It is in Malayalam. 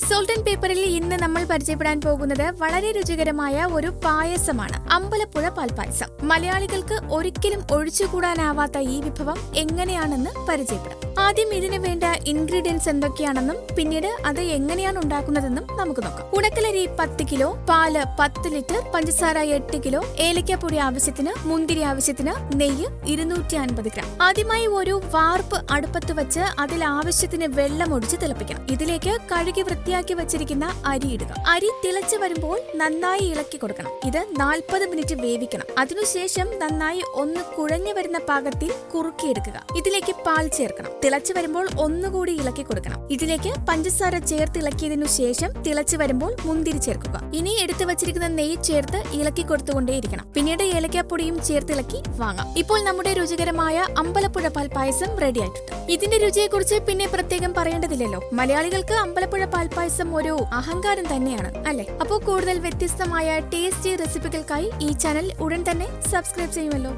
സോൾട്ട് ആൻഡ് പേപ്പറിൽ ഇന്ന് നമ്മൾ പരിചയപ്പെടാൻ പോകുന്നത് വളരെ രുചികരമായ ഒരു പായസമാണ്. അമ്പലപ്പുഴ പാൽപ്പായസം. മലയാളികൾക്ക് ഒരിക്കലും ഒഴിച്ചുകൂടാനാവാത്ത ഈ വിഭവം എങ്ങനെയാണെന്ന് പരിചയപ്പെടാം. ആദ്യം ഇതിനു വേണ്ട ഇൻഗ്രീഡിയൻസ് എന്തൊക്കെയാണെന്നും പിന്നീട് അത് എങ്ങനെയാണ് ഉണ്ടാക്കുന്നതെന്നും നമുക്ക് നോക്കാം. ഉണക്കലരി 10 കിലോ, പാല് 10 ലിറ്റർ, പഞ്ചസാര 8 കിലോ, ഏലക്കാപ്പൊടി ആവശ്യത്തിന്, മുന്തിരി ആവശ്യത്തിന്, നെയ്യ് 250 ഗ്രാം. ആദ്യമായി ഒരു വാർപ്പ് അടുപ്പത്ത് വെച്ച് അതിൽ ആവശ്യത്തിന് വെള്ളം ഒഴിച്ച് തിളപ്പിക്കണം. ഇതിലേക്ക് കഴുകി വൃത്തിയാക്കി വെച്ചിരിക്കുന്ന അരി ഇടുക. അരി തിളച്ചു വരുമ്പോൾ നന്നായി ഇളക്കി കൊടുക്കണം. ഇത് 40 മിനിറ്റ് വേവിക്കണം. അതിനുശേഷം നന്നായി ഒന്ന് കുഴഞ്ഞു വരുന്ന പാകത്തിൽ കുറുക്കിയെടുക്കുക. ഇതിലേക്ക് പാൽ ചേർക്കണം. തിളച്ചു വരുമ്പോൾ ഒന്നുകൂടി ഇളക്കി കൊടുക്കണം. ഇതിലേക്ക് പഞ്ചസാര ചേർത്ത് ഇളക്കിയതിനു ശേഷം തിളച്ചു വരുമ്പോൾ മുന്തിരി ചേർക്കുക. ഇനി എടുത്തു വച്ചിരിക്കുന്ന നെയ്യ് ചേർത്ത് ഇളക്കി കൊടുത്തുകൊണ്ടേയിരിക്കണം. പിന്നീട് ഏലക്കാപ്പൊടിയും ചേർത്ത് ഇളക്കി വാങ്ങാം. ഇപ്പോൾ നമ്മുടെ രുചികരമായ അമ്പലപ്പുഴ പാൽപ്പായസം റെഡി ആയിട്ടുണ്ട്. ഇതിന്റെ രുചിയെക്കുറിച്ച് പിന്നെ പ്രത്യേകം പറയേണ്ടതില്ലല്ലോ. മലയാളികൾക്ക് അമ്പലപ്പുഴ പാൽപ്പായസം ഒരു അഹങ്കാരം തന്നെയാണ് അല്ലെ? അപ്പോൾ കൂടുതൽ വ്യത്യസ്തമായ ടേസ്റ്റി റെസിപ്പികൾക്കായി ഈ ചാനൽ ഉടൻ തന്നെ സബ്സ്ക്രൈബ് ചെയ്യുമല്ലോ.